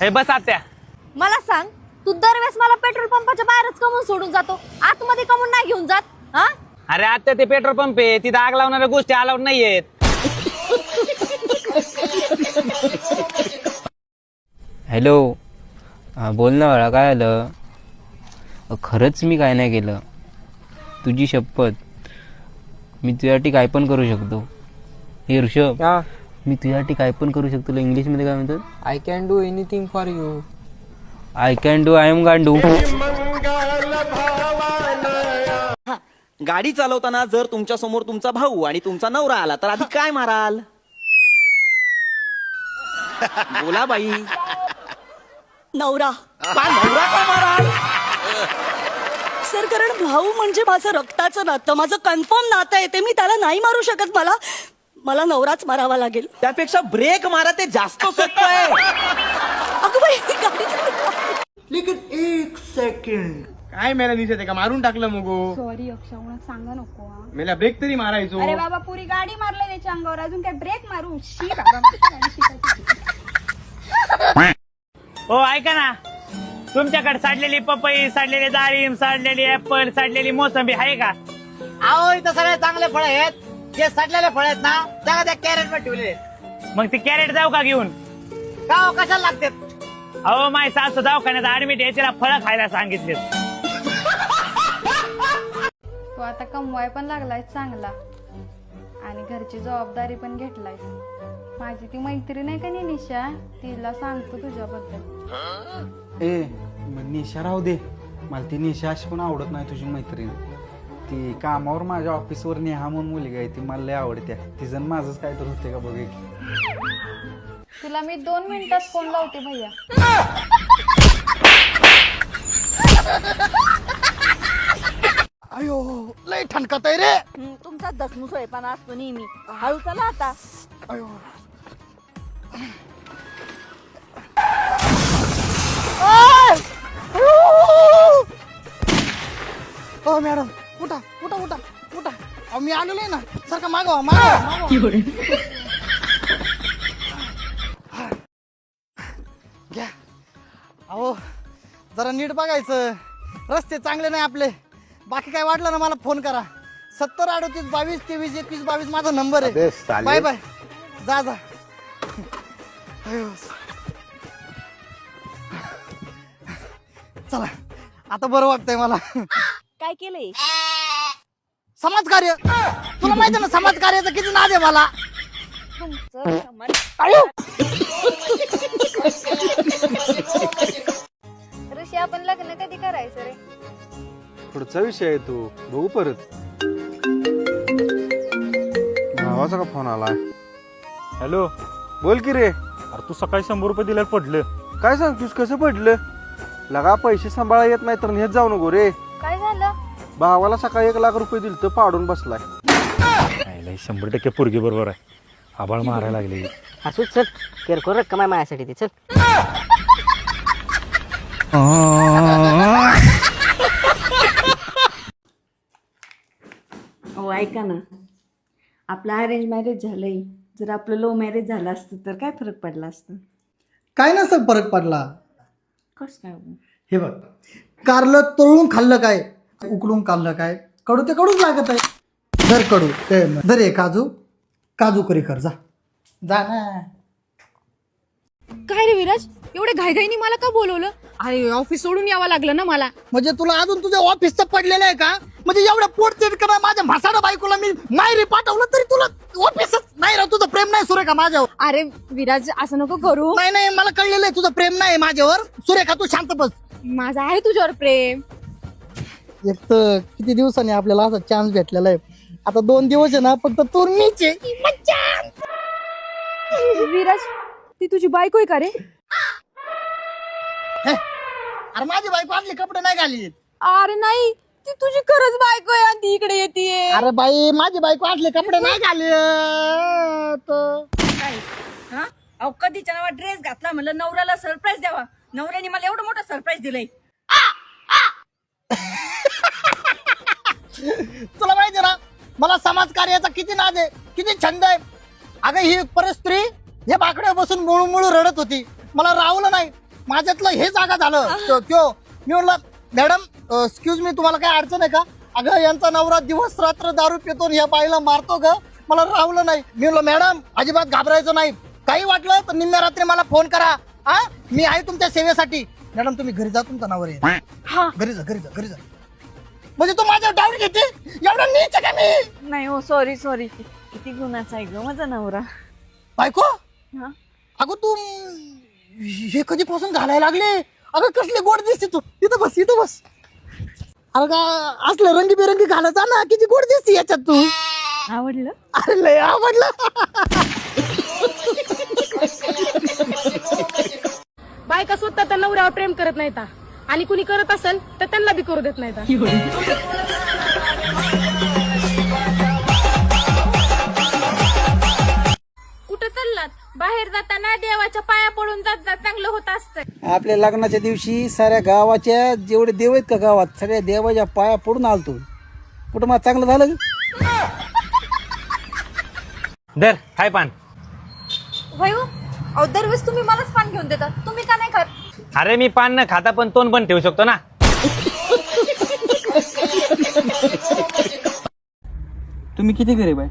हे बस आत्या. मला सांग, तू दरवेळेस मला पेट्रोल पंपाच्या बाहेरच कमून सोडून जातो, आतमध्ये कमून नाही घेऊन जात? हा अरे आत्या ते पेट्रोल पंप आहे, तिथं आग लावणाऱ्या गोष्टी अलाउड नाहीयेत. हॅलो, बोल ना बाळा, काय आलं? खरंच मी काय नाही केलं, तुझी शपथ. मी तुझ्यासाठी काय पण करू शकतो. हे ऋषभ, मी तुझ्यासाठी काय पण करू शकतो. तुला इंग्लिशमध्ये काय म्हणतात? I can do anything for you. I can do, I am गांडू. गाडी चालवताना जर तुमच्या समोर तुमचा भाऊ आणि तुमचा नवरा आला तर आधी काय माराल? बोला बाई. नवरा. नवरा का माराल? सर, कारण भाऊ म्हणजे माझं रक्ताचं नातं, माझं कन्फर्म नातं आहे, ते मी त्याला नाही मारू शकत. मला नवराच मारावा लागेल. त्यापेक्षा ब्रेक मारा, ते जास्त सोपं आहे. अगं बाई, गाडी लेकिन एक सेकंड, काय मेला निषेध का मारून टाकलं मग? सॉरी अक्षय, सांगा नको हा. मेला ब्रेक तरी मारायचो. अरे बाबा, पुरी गाडी मारलं त्याच्या अंगावर, अजून काय ब्रेक मारू? शी बाबा, मला गाडी शिकायची. हो ऐका ना, तुमच्याकडे साडलेली पपई, साडलेले डाळिंब, साडलेली ऍपल, साडलेली मोसंबी आहे का? अहो, इथं सगळे चांगले फळ आहेत. जे सडलेले फळ आहेत ना, त्या कॅरेट मध्ये ठेवले. मग ती कॅरेट जाऊ का घेऊन? का हो, कशाला लागते? अहो माय सासू दवाखान्यात ऍडमिट आहे, तिला फळं खायला सांगितले. तो आता कमवाय पण लागलाय चांगला आणि घरची जबाबदारी पण घेतलाय. माझी ती मैत्रीण आहे का नाही निशा, तिला सांगतो तुझ्याबद्दल. ए मग निशा राहू दे, मला ती निशा अशी पण आवडत नाही तुझी मैत्रीण. ती कामावर माझ्या ऑफिसवर नेहा म्हणून मुलगी आहे, ती मला लय आवडते. तिचं माझंच काय तर होते का बघे. तुला मी 2 मिनिटात फोन लावते भैया. अयो लय ठणकात आहे रे. तुमचा दसमुसळेपणा असतो नेहमी. हळू चला आता. अयो ओ मॅडम, उठा उठा उठा उठा. अहो मी आलेलो आहे ना, सारखा मागवा मागवा. घ्या. अहो जरा नीट बघायचं, रस्ते चांगले नाही आपले. बाकी काय वाटलं ना मला फोन करा. 70 38 22 23 21 22 माझा नंबर आहे. बाय बाय, जा जा. अयो. चला आता बरं वाटतंय मला. काय केलंय? समाजकार्य. तुला माहिती आहे ना समाजकार्याचं किती नाद आहे मला. तुमचं समज. ऋषी, आपण लग्न कधी करायचं रे? पुढचा विषय आहे तो, बघू परत. भावाचा का फोन आला? हॅलो, बोल की रे. अरे तू सकाळी 100 रुपये दिल्यावर पडलं. काय सांगतोस, कसं पडलं? लगा पैसे सांभाळा येत नाही तर नेत जाऊ नको रे. काय झालं? भावाला सकाळी 1 लाख रुपये दिल तर पाडून बसलाय. 100% पोरगी बरोबर आहे. आबाळ मारायला लागले. असू चल, किरकोळ रक्कम आहे माझ्यासाठी ती. चल. हो ऐका ना, आपलं अरेंज मॅरेज झालंय. जर आपलं लव्ह मॅरेज झालं असतं तर काय फरक पडला असतं? काय नसतं फरक पडला. कसं काय? हे बघ, कारलं तळून खाल्लं काय, उकडून खाल्लं काय, कडू ते कडूच लागत आहे. धर कडू ते धर. हे काजू करी कर. जा जा ना. काय रे विराज, एवढे घाईघाईनी मला का बोलवलं? अरे ऑफिस सोडून यावं लागलं ना मला. म्हणजे तुला अजून तुझ्या ऑफिसचं पडलेलं आहे का? म्हणजे एवढ्या पोटतेड करा माझ्या म्हासाडा बायकोला मी माहेरी पाठवलं तरी तुला ऑफिसच नाही राव. तुझं प्रेम नाही सुरेखा माझ्यावर. अरे विराज, असं नको करू. नाही नाही, मला कळलेलं आहे तुझं प्रेम नाही माझ्यावर. सुरेखा तू शांत बस. माझं आहे तुझ्यावर प्रेम. एक तर किती दिवसांनी आपल्याला असा चान्स भेटलेला आहे. आता 2 दिवस आहे ना, फक्त तू मीच आहे. विराज, ती तुझी बायको आहे का रे? अरे माझी बायको आणली कपडे नाही घाली. अरे नाही, ती तुझी खरंच बायको आहे आणि ती इकडे येते. अरे बाई, माझी बायको आणले कपडे नाही घाले. अहो, कधीच्या नावा ड्रेस घातला, म्हणलं नवऱ्याला सरप्राईज द्यावा. नवऱ्याने मला एवढं मोठं सरप्राईज दिलंय. तुला माहिती ना मला समाज कार्याचा किती नाद आहे, किती छंद आहे. अगं ही परस्त्री हे बाकड्या बसून मुळू मुळू रडत होती. मला राहुलं नाही. माझ्यातलं हे जागा झालं त्यो मी म्हणलं मॅडम एक्सक्यूज मी, तुम्हाला काय अडचण आहे का? अगं यांचा नवरा दिवस रात्र दारू पितो आणि या बाईला मारतो ग, मला राहवलं नाही. मी म्हणलं मॅडम अजिबात घाबरायचं नाही, काही वाटलं तर निम्म्या रात्री मला फोन करा, हा मी आहे तुमच्या सेवेसाठी. मॅडम तुम्ही घरी जा, तुमचा नवरा आहे. हा घरी जा घरी जा घरी जा. म्हणजे तू माझ्यावर डाऊट घेते? एवढं नीच का मी? नाही हो, सॉरी किती गुन्हाचा आहे ग माझा नवरा. बायको हा अगं तू हे कधीपासून घालायला लागले? अगं कसली गोड दिसते तू. इथं बस इथं बस. अगं असलं रंगीबेरंगी घालत जा ना, किती गोड दिसते याच्यात तू. आवडलं? अरे लय आवडलं. बायका स्वतः त्या नवऱ्यावर प्रेम करत नाहीत आणि कुणी करत असेल तर त्यांना बी करू देत नाहीत. कुठं चाललात? बाहेर जाताना देवाच्या पाया पडून जात चांगलं होत असतं. आपल्या लग्नाच्या दिवशी साऱ्या गावाच्या जेवढे देव आहेत का गावात सगळ्या देवाच्या पाया पडून आलतो. कुठं मग चांगलं झालं? दर काय पान. होय हो? अहो दरवेळेस तुम्ही मलाच पान घेऊन देता, तुम्ही का नाही खात? अरे मी पान न खाता पण तोंड पण ठेवू शकतो ना. तुम्ही किती गरीब आहे?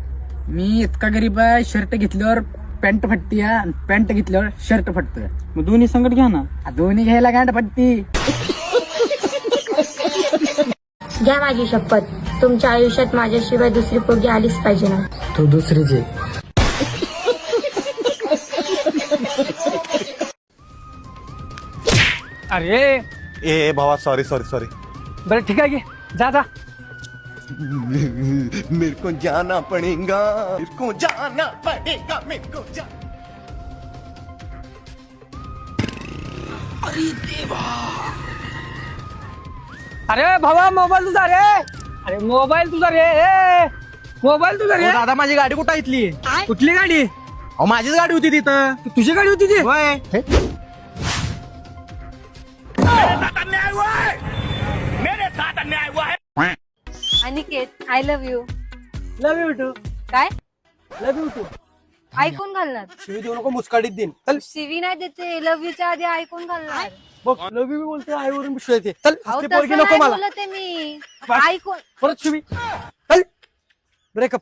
मी इतका गरीब आहे, शर्ट घेतल्यावर पॅन्ट फटती आणि पॅन्ट घेतल्यावर शर्ट फटतोय. मग दोन्ही संकट घ्या ना. दोन्ही घ्यायला गांड फटती. घ्या माझी शपथ, तुमच्या आयुष्यात माझ्याशिवाय दुसरी पोरगी आलीच पाहिजे ना. तू दुसरीचे. अरे ए भावा सॉरी बरं ठीक आहे, जा जा. मेरे को जाना पड़ेगा, मेरे को जाना पड़ेगा, मेरे को जाना. अरे भावा मोबाईल तुझा रे. अरे मोबाईल तुझा रे. मोबाईल तुझा रे. दादा माझी गाडी कुठं इथली? कुठली गाडी? अहो माझीच गाडी होती तिथं. तुझी गाडी होती ती? Aniket I love you. Love you too. काय लव यू टू. ऐकून घालणार? शिवी देऊ नको, मुस्काडीत देईन. चल सीवी नाही देते, लव्ह यूच्या आधी ऐकून घालणार. बघ लव यू बोलते, आईवरून विश्वास येते. चल अहो ती तसं पोरगी नको नाही मला. बोलते मी, ऐकून. परत शिवी. चल ब्रेकअप.